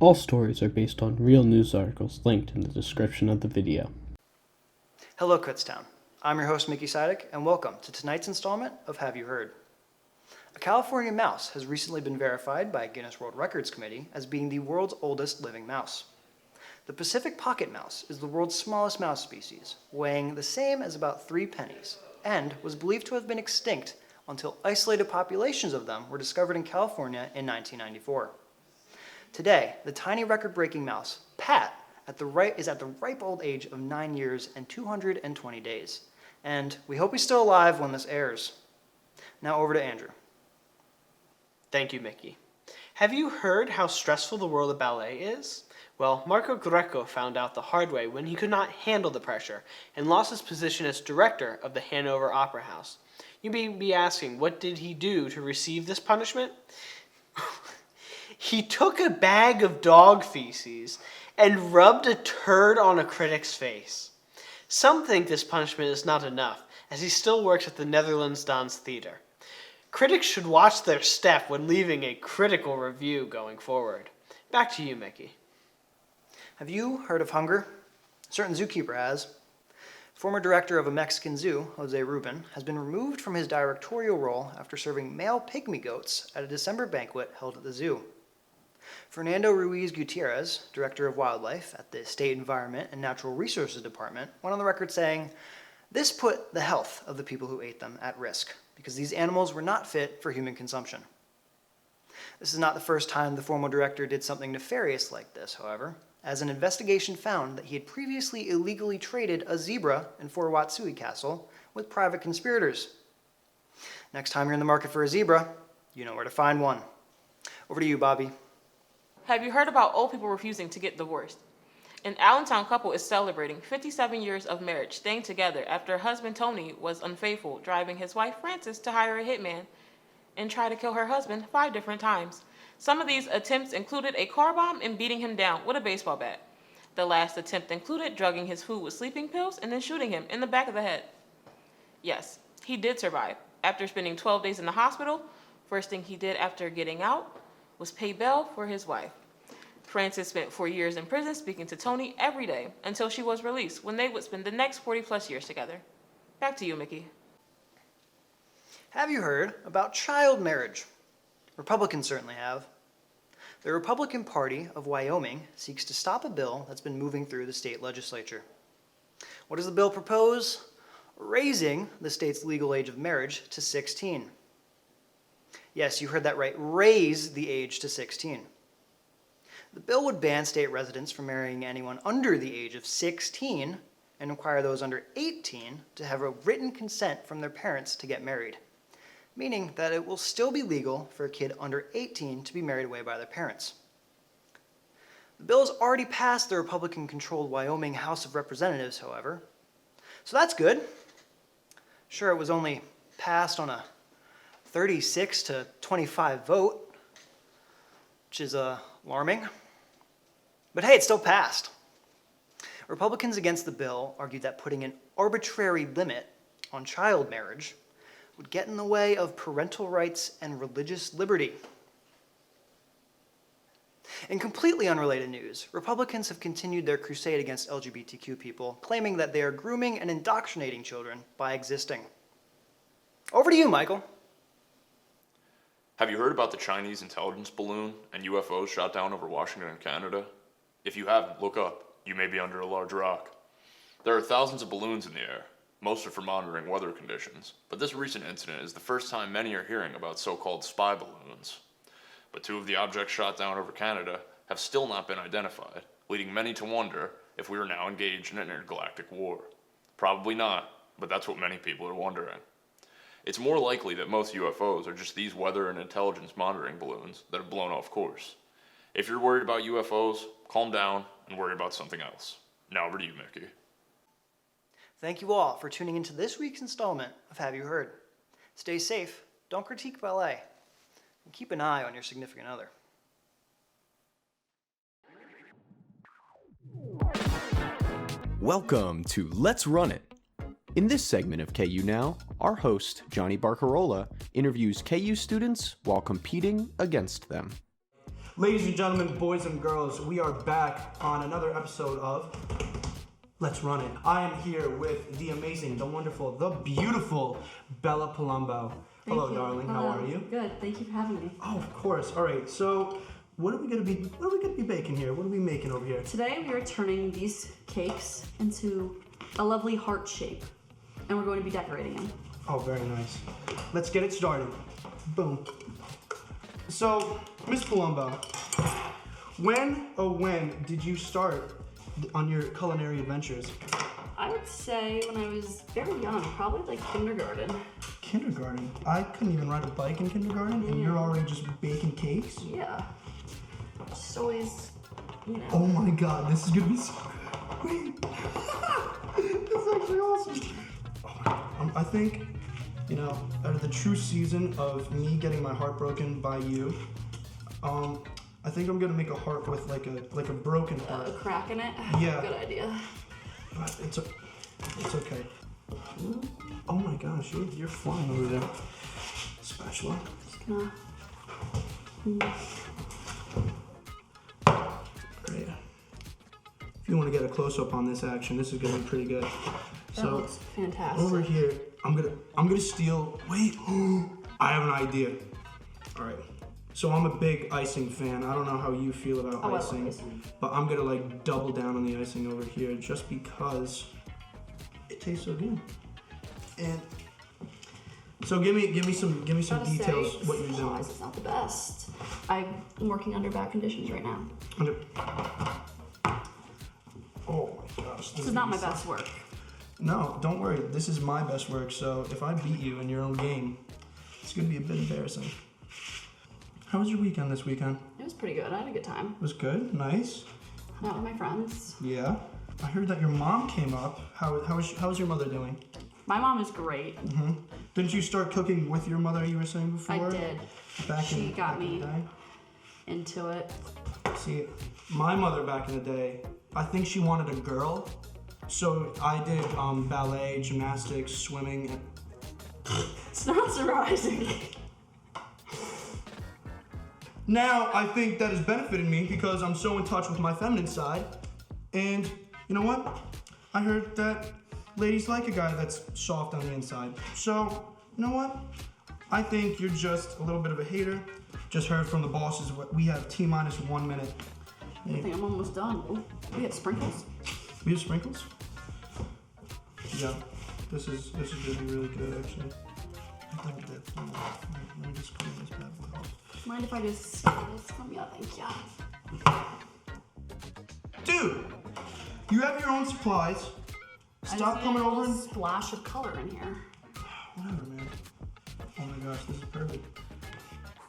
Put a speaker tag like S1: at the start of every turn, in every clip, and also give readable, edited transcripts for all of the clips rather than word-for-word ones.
S1: All stories are based on real news articles linked in the description of the video.
S2: Hello, Kutztown. I'm your host, Mickey Sidek, and welcome to tonight's installment of Have You Heard? A California mouse has recently been verified by Guinness World Records Committee as being the world's oldest living mouse. The Pacific pocket mouse is the world's smallest mouse species, weighing the same as about 3 pennies, and was believed to have been extinct until isolated populations of them were discovered in California in 1994. Today, the tiny record-breaking mouse, Pat, is at the ripe old age of 9 years and 220 days. And we hope he's still alive when this airs. Now over to Andrew.
S3: Thank you, Mickey. Have you heard how stressful the world of ballet is? Well, Marco Greco found out the hard way when he could not handle the pressure and lost his position as director of the Hanover Opera House. You may be asking, what did he do to receive this punishment? He took a bag of dog feces and rubbed a turd on a critic's face. Some think this punishment is not enough, as he still works at the Netherlands Dance Theater. Critics should watch their step when leaving a critical review going forward. Back to you, Mickey.
S2: Have you heard of hunger? A certain zookeeper has. Former director of a Mexican zoo, Jose Rubin, has been removed from his directorial role after serving male pygmy goats at a December banquet held at the zoo. Fernando Ruiz Gutierrez, Director of Wildlife at the State Environment and Natural Resources Department, went on the record saying, "This put the health of the people who ate them at risk, because these animals were not fit for human consumption." This is not the first time the former director did something nefarious like this, however, as an investigation found that he had previously illegally traded a zebra in Fort Watsui Castle with private conspirators. Next time you're in the market for a zebra, you know where to find one. Over to you, Bobby.
S4: Have you heard about old people refusing to get divorced? An Allentown couple is celebrating 57 years of marriage, staying together after husband Tony was unfaithful, driving his wife Frances to hire a hitman and try to kill her husband 5 different times. Some of these attempts included a car bomb and beating him down with a baseball bat. The last attempt included drugging his food with sleeping pills and then shooting him in the back of the head. Yes, he did survive. After spending 12 days in the hospital, first thing he did after getting out was pay bail for his wife. Frances spent 4 years in prison speaking to Tony every day until she was released, when they would spend the next 40 plus years together. Back to you, Mickey.
S2: Have you heard about child marriage? Republicans certainly have. The Republican Party of Wyoming seeks to stop a bill that's been moving through the state legislature. What does the bill propose? Raising the state's legal age of marriage to 16. Yes, you heard that right. Raise the age to 16. The bill would ban state residents from marrying anyone under the age of 16 and require those under 18 to have a written consent from their parents to get married, meaning that it will still be legal for a kid under 18 to be married away by their parents. The bill has already passed the Republican-controlled Wyoming House of Representatives, however, so that's good. Sure, it was only passed on a 36 to 25 vote, which is alarming. But hey, it still passed. Republicans against the bill argued that putting an arbitrary limit on child marriage would get in the way of parental rights and religious liberty. In completely unrelated news, Republicans have continued their crusade against LGBTQ people, claiming that they are grooming and indoctrinating children by existing. Over to you, Michael.
S5: Have you heard about the Chinese intelligence balloon and UFOs shot down over Washington and Canada? If you haven't, look up. You may be under a large rock. There are thousands of balloons in the air. Most are for monitoring weather conditions, but this recent incident is the first time many are hearing about so-called spy balloons. But 2 of the objects shot down over Canada have still not been identified, leading many to wonder if we are now engaged in an intergalactic war. Probably not, but that's what many people are wondering. It's more likely that most UFOs are just these weather and intelligence monitoring balloons that have blown off course. If you're worried about UFOs, calm down and worry about something else. Now over to you, Mickey.
S2: Thank you all for tuning into this week's installment of Have You Heard? Stay safe, don't critique ballet, and keep an eye on your significant other.
S6: Welcome to Let's Run It. In this segment of KU Now, our host, Johnny Barcarola, interviews KU students while competing against them.
S7: Ladies and gentlemen, boys and girls, we are back on another episode of Let's Run It. I am here with the amazing, the wonderful, the beautiful Bella Palumbo. Hello, darling. How are you?
S8: Good. Thank you for having me.
S7: Oh, of course. All right. So, what are we gonna be baking here? What are we making over here?
S8: Today we are turning these cakes into a lovely heart shape, and we're going to be decorating them.
S7: Oh, very nice. Let's get it started. Boom. So, Miss Palumbo, when did you start on your culinary adventures?
S8: I would say when I was very young, probably like kindergarten.
S7: Kindergarten? I couldn't even ride a bike in kindergarten, and you're already just baking cakes?
S8: Yeah. Just always,
S7: Oh my god, this is gonna be so good. Wait. This is actually awesome. I think, out of the true season of me getting my heart broken by you, I think I'm gonna make a heart with like a broken heart.
S8: A crack in it?
S7: Yeah.
S8: Good idea.
S7: But it's okay. Oh my gosh, you're flying over there. Spatula.
S8: Just gonna...
S7: Great. If you want to get a close-up on this action, this is gonna be pretty good.
S8: That looks fantastic.
S7: Over here, I'm gonna steal. Wait, I have an idea. All right. So I'm a big icing fan. I don't know how you feel about icing,
S8: I love icing,
S7: but I'm gonna like double down on the icing over here just because it tastes so good. And so give me some details. What you're doing?
S8: It's not the best. I'm working under bad conditions right now.
S7: Oh my gosh.
S8: This is not my best work.
S7: No, don't worry. This is my best work. So if I beat you in your own game, it's gonna be a bit embarrassing. How was your weekend this weekend?
S8: It was pretty good. I had a good time.
S7: It was good, nice.
S8: Hung out with my friends.
S7: Yeah. I heard that your mom came up. How's your mother doing?
S8: My mom is great.
S7: Didn't you start cooking with your mother, you were saying before?
S8: I did. She got me into it.
S7: See, my mother back in the day, I think she wanted a girl. So I did ballet, gymnastics, swimming.
S8: It's not surprising.
S7: Now I think that has benefited me because I'm so in touch with my feminine side. And you know what? I heard that ladies like a guy that's soft on the inside. So, you know what? I think you're just a little bit of a hater. Just heard from the bosses we have T-minus 1 minute.
S8: I think I'm almost done. Ooh, we have sprinkles.
S7: We have sprinkles? Yeah. This is gonna be really good actually. I doubled it. Let me just clean this bad boy off.
S8: Mind if I just yeah, thank you.
S7: Dude! You have your own supplies. Stop coming over and
S8: splash of color in here.
S7: whatever, man. Oh my gosh, this is perfect.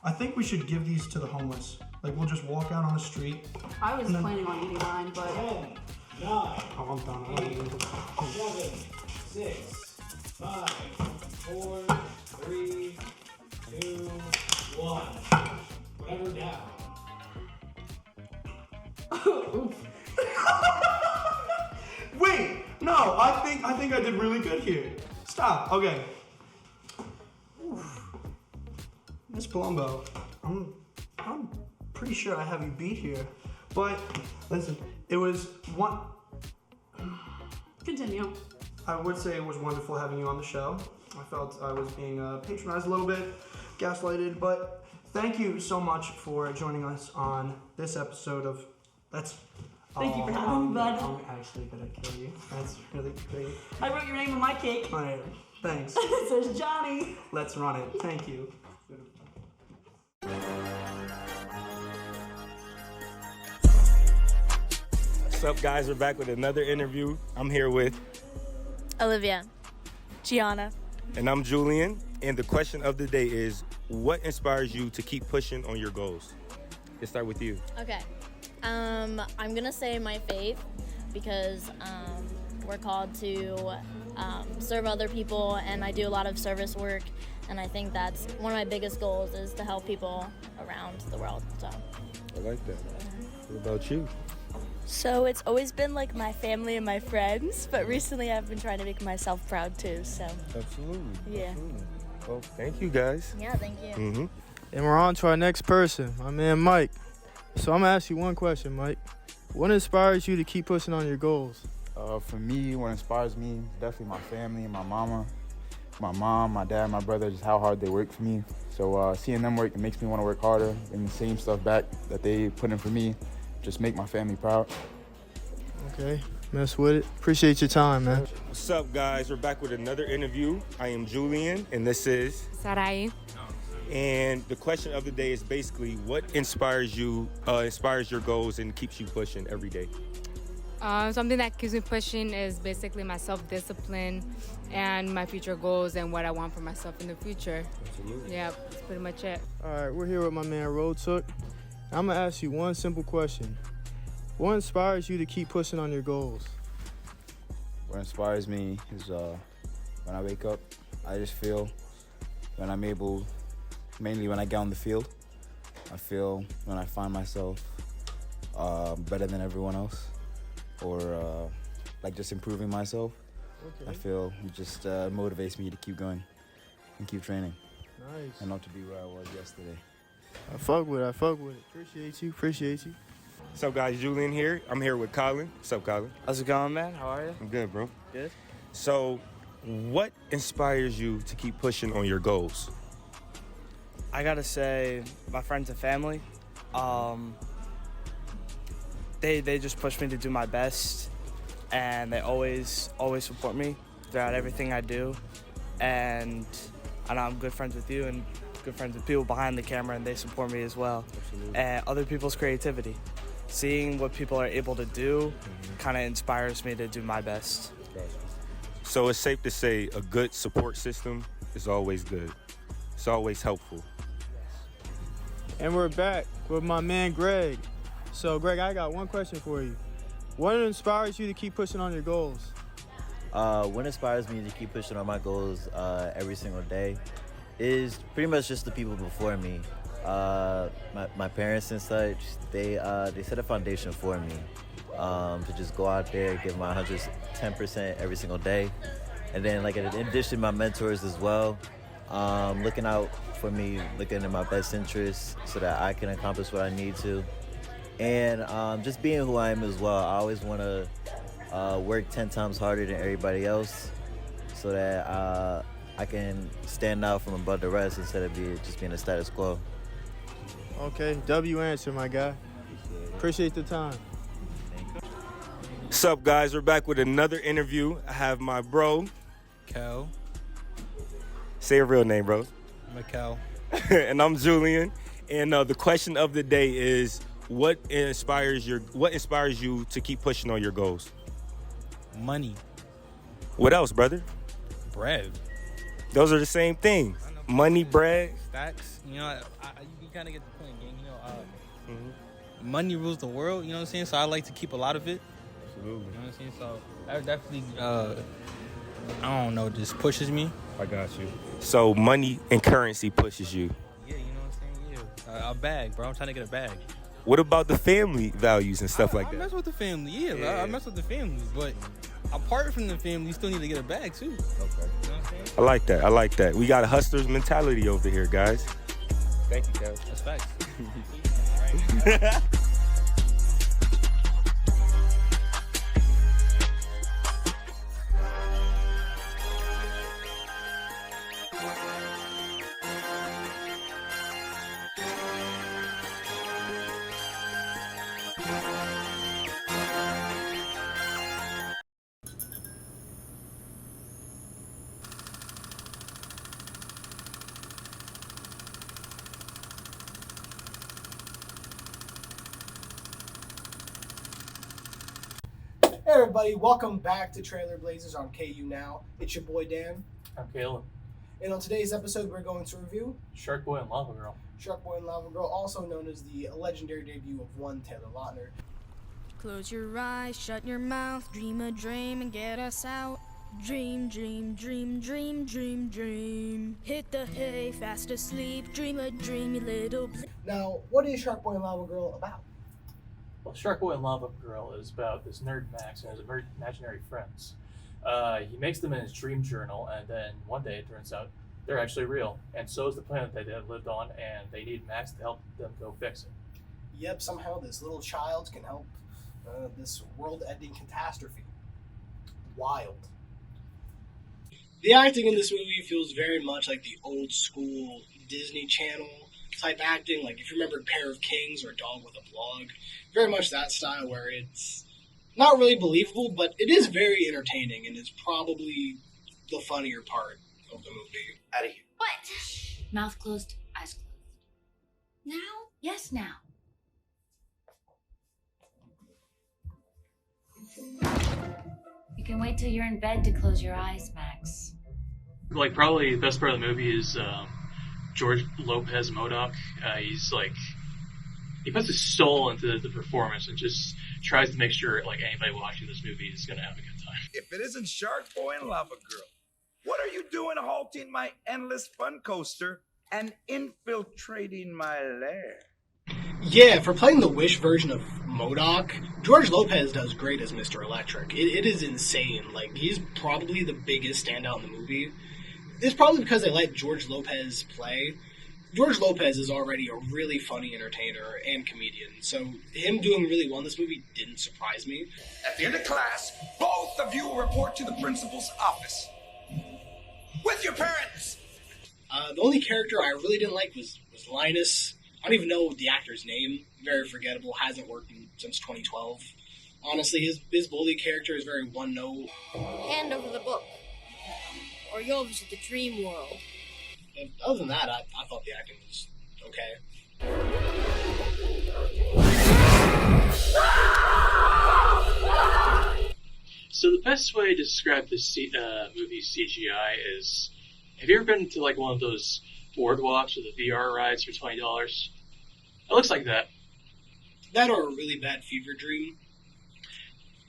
S7: I think we should give these to the homeless. Like we'll just walk out on the street.
S8: I was planning on eating mine, but
S9: 10, 9,
S7: Oh, I'm done. I don't need it.
S9: 7, 6, 5, 4, 3, 2, 1. Whatever down.
S7: Wait, no, I think I did really good here. Stop. Okay. Miss Palumbo, I'm pretty sure I have you beat here, but listen, it was one.
S8: continue.
S7: I would say it was wonderful having you on the show. I felt I was being patronized a little bit, gaslighted, but thank you so much for joining us on this episode of Let's.
S8: Thank you for having me, bud.
S7: I'm actually gonna kill you. That's really great.
S8: I wrote your name on my cake.
S7: All right, thanks.
S8: It says Johnny.
S7: Let's run it. Thank you.
S10: What's up, guys? We're back with another interview. I'm here with,
S11: Olivia, Gianna.
S10: and I'm Julian, And the question of the day is, what inspires you to keep pushing on your goals? Let's start with you.
S11: Okay. I'm gonna say my faith because we're called to serve other people, and I do a lot of service work, and I think that's one of my biggest goals is to help people around the world. So.
S10: I like that. What about you?
S12: So it's always been like my family and my friends, but recently I've been trying to make myself proud too. So.
S10: Absolutely.
S12: Yeah.
S10: Absolutely. Well, thank you guys.
S11: Yeah, thank you.
S10: Mm-hmm.
S7: And we're on to our next person, my man Mike. So I'm gonna ask you one question, Mike. What inspires you to keep pushing on your goals?
S13: For me, what inspires me is definitely my family and my mama. My mom, my dad, my brother, just how hard they work for me. So seeing them work, it makes me want to work harder and the same stuff back that they put in for me, just make my family proud.
S7: Okay, mess with it. Appreciate your time, man.
S10: What's up, guys? We're back with another interview. I am Julian, and this is
S14: Sarai.
S10: And the question of the day is basically, what inspires you, inspires your goals and keeps you pushing every day?
S14: Something that keeps me pushing is basically my self-discipline and my future goals and what I want for myself in the future.
S10: Absolutely.
S14: Yeah, that's pretty much it.
S7: All right, we're here with my man Road Took. I'm gonna ask you one simple question. What inspires you to keep pushing on your goals?
S13: What inspires me is when I wake up, I just feel when I'm able, mainly when I get on the field, I feel when I find myself better than everyone else, or like just improving myself. Okay. I feel it just motivates me to keep going and keep training.
S7: Nice.
S13: And not to be where I was yesterday.
S7: I fuck with it. Appreciate you.
S10: What's up, guys? Julian here. I'm here with Colin. What's up, Colin?
S15: How's it going, man? How are you?
S10: I'm good, bro.
S15: Good.
S10: So, what inspires you to keep pushing on your goals?
S15: I gotta say, my friends and family, they just push me to do my best, and they always support me throughout everything I do. And I know I'm good friends with you and good friends with people behind the camera, and they support me as well.
S10: Absolutely.
S15: And other people's creativity. Seeing what people are able to do kind of inspires me to do my best.
S10: Gotcha. So it's safe to say a good support system is always good. It's always helpful.
S7: And we're back with my man Greg. So Greg, I got one question for you. What inspires you to keep pushing on your goals?
S16: What inspires me to keep pushing on my goals every single day is pretty much just the people before me. My parents and such, they set a foundation for me to just go out there, give my 110% every single day. And then like in addition, my mentors as well, looking out for me, looking in my best interests so that I can accomplish what I need to. And just being who I am as well. I always want to work 10 times harder than everybody else so that I can stand out from above the rest instead of just being a status quo.
S7: Okay, W answer, my guy. Appreciate the time.
S10: What's up, guys? We're back with another interview. I have my bro,
S17: Cal.
S10: Say your real name, bro.
S17: Mikel.
S10: And I'm Julian. And the question of the day is, what inspires you to keep pushing on your goals?
S17: Money.
S10: What else, brother?
S17: Bread.
S10: Those are the same things. Money, bread.
S17: Stacks. You know, you kind of get the point, gang. You know, money rules the world. You know what I'm saying? So I like to keep a lot of it.
S10: Absolutely.
S17: You know what I'm saying? So that definitely, I don't know, just pushes me.
S10: I got you. So money and currency pushes you.
S17: Yeah, you know what I'm saying? Yeah. A bag, bro. I'm trying to get a bag.
S10: What about the family values and stuff like
S17: I
S10: that?
S17: mess with the family, yeah. I mess with the family, but apart from the family, you still need to get a bag too. Okay. You know what I'm saying?
S10: I like that. We got a hustler's mentality over here, guys. Thank you, Kev.
S17: That's facts.
S18: Hey everybody, welcome back to Trailer Blazers on KU Now. It's your boy Dan.
S19: I'm Caleb.
S18: And on today's episode, we're going to review
S9: Shark Boy and Lava Girl.
S18: Shark Boy and Lava Girl, also known as the legendary debut of one Taylor Lautner.
S12: Close your eyes, shut your mouth, dream a dream and get us out. Dream, dream, dream, dream, dream, dream. Hit the hay, fast asleep, dream a dream, you little.
S18: Now, what is Shark Boy and Lava Girl about?
S9: Well, Shark Boy and Lava Girl is about this nerd Max and his imaginary friends. He makes them in his dream journal, and then one day it turns out they're actually real, and so is the planet that they lived on, and they need Max to help them go fix it.
S18: Yep, somehow this little child can help this world-ending catastrophe. Wild. The acting in this movie feels very much like the old school Disney Channel type acting, like if you remember Pair of Kings or Dog with a Blog, very much that style where it's not really believable, but it is very entertaining and is probably the funnier part of the movie. Out of here.
S19: What? Mouth closed, eyes closed. Now? Yes, now. You can wait till you're in bed to close your eyes, Max.
S20: Like, probably the best part of the movie is George Lopez MODOK. He's like, he puts his soul into the performance and just tries to make sure like anybody watching this movie is going to have a good time.
S21: If it isn't Shark Boy and Lava Girl, what are you doing halting my endless fun coaster and infiltrating my lair?
S18: Yeah, for playing the Wish version of MODOK, George Lopez does great as Mr. Electric. It is insane. Like, he's probably the biggest standout in the movie. It's probably because they let George Lopez play. George Lopez is already a really funny entertainer and comedian, so him doing really well in this movie didn't surprise me.
S21: At the end of class, both of you will report to the principal's office. With your parents!
S18: The only character I really didn't like was Linus. I don't even know the actor's name. Very forgettable. Hasn't worked since 2012. Honestly, his bully character is very one-note.
S22: Hand over the book, or you'll visit the dream world.
S18: And other than that, I thought the acting was okay.
S20: So the best way to describe this movie's CGI is, have you ever been to like one of those boardwalks with the VR rides for $20? It looks like that.
S18: That or a really bad fever dream.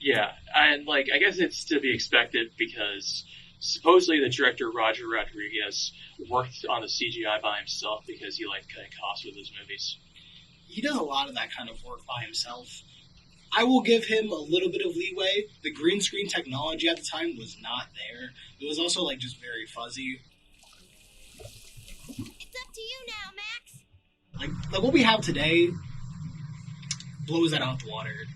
S20: Yeah, and like I guess it's to be expected because supposedly the director Roger Rodriguez worked on the CGI by himself because he liked cutting costs with his movies.
S18: He does a lot of that kind of work by himself. I will give him a little bit of leeway. The green screen technology at the time was not there. It was also like just very fuzzy.
S22: It's up to you now, Max.
S18: Like what we have today blows that out the water.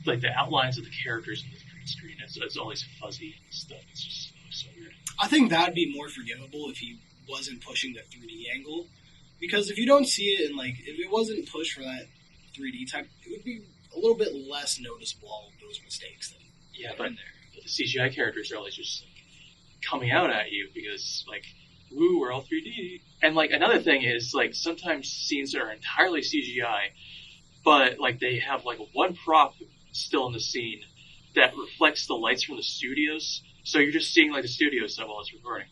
S20: Like the outlines of the characters in the green screen, it's always fuzzy and stuff. It's just so weird.
S18: I think that would be more forgivable if he wasn't pushing the 3D angle. Because if you don't see it and like if it wasn't pushed for that 3D type, it would be a little bit less noticeable, all of those mistakes that
S20: but the CGI characters are always just like coming out at you because like, woo, we're all 3D. And like another thing is like sometimes scenes are entirely CGI, but like they have like one prop still in the scene that reflects the lights from the studios, so you're just seeing like the studio stuff while it's recording.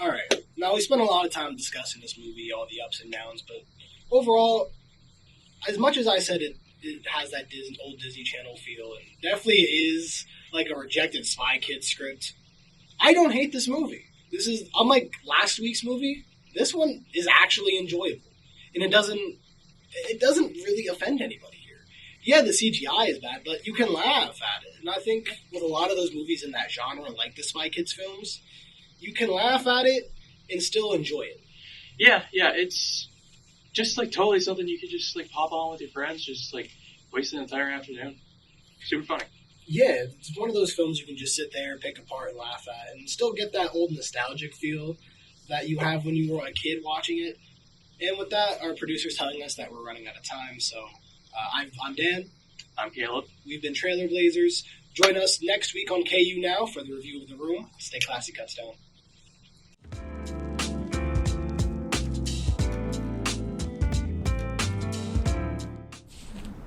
S18: Alright, now we spent a lot of time discussing this movie, all the ups and downs, but overall, as much as I said it has that old Disney Channel feel, and definitely is like a rejected Spy Kids script, I don't hate this movie. This is, unlike last week's movie, this one is actually enjoyable. And it doesn't really offend anybody here. Yeah, the CGI is bad, but you can laugh at it. And I think with a lot of those movies in that genre, like the Spy Kids films, you can laugh at it and still enjoy it.
S20: Yeah, it's just like totally something you could just like pop on with your friends, just like waste an entire afternoon. Super funny.
S18: Yeah, it's one of those films you can just sit there, pick apart, and laugh at, and still get that old nostalgic feel that you have when you were a kid watching it. And with that, our producer's telling us that we're running out of time, so I'm Dan.
S20: I'm Caleb.
S18: We've been Trailer Blazers. Join us next week on KU Now for the review of The Room. Stay classy, Kutztown.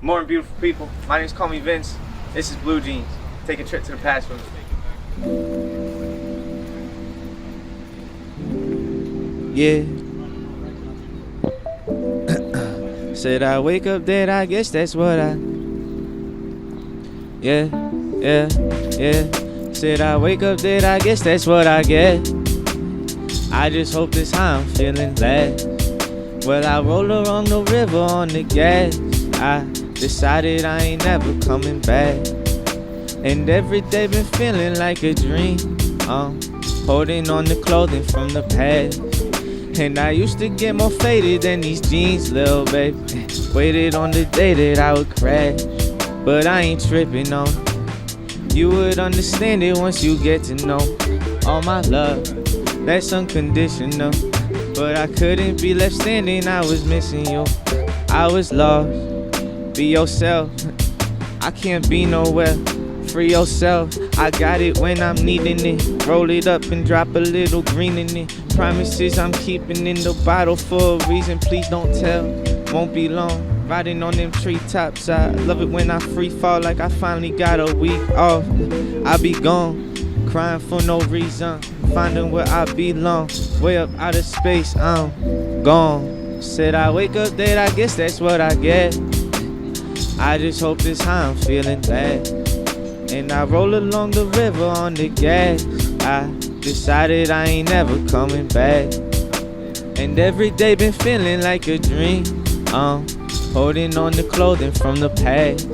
S23: Morning, beautiful people. My name's Call Me Vince. This is Blue Jeans. Take a trip to the past with me.
S1: yeah. Said I wake up dead, I guess that's what I. Yeah, yeah, yeah. Said I wake up dead, I guess that's what I get. I just hope this how I'm feeling last. Well, I roll along the river on the gas. I decided I ain't never coming back. And every day been feeling like a dream. Holding on to clothing from the past. And I used to get more faded than these jeans, lil' baby. Waited on the day that I would crash, but I ain't tripping on it. You would understand it once you get to know all my love, that's unconditional. But I couldn't be left standing, I was missing you. I was lost, be yourself. I can't be nowhere, free yourself. I got it when I'm needing it. Roll it up and drop a little green in it. Promises I'm keeping in the bottle for a reason, please don't tell. Won't be long, riding on them treetops. I love it when I free fall like I finally got a week off. I be gone, crying for no reason, finding where I belong. Way up out of space, I'm gone. Said I wake up dead, I guess that's what I get. I just hope this how I'm feeling bad. And I roll along the river on the gas. I decided I ain't never coming back. And every day been feeling like a dream. Holding on to clothing from the past.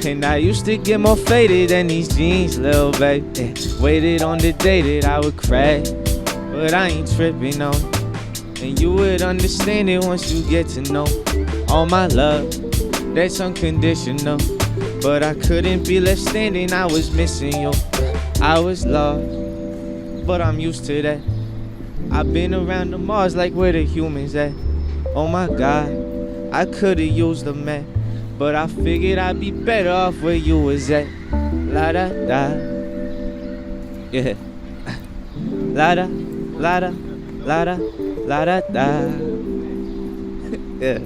S1: And I used to get more faded than these jeans, lil' baby. Waited on the day that I would crash, but I ain't tripping on it. And you would understand it once you get to know all my love, that's unconditional. But I couldn't be left standing, I was missing you. I was lost, but I'm used to that. I've been around the Mars like where the humans at. Oh my God, I could've used a map, but I figured I'd be better off where you was at. La da da, yeah. La da, la da, la da, la da da. Yeah.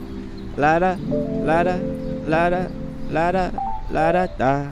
S1: La da, la da, la da, la da, la da da.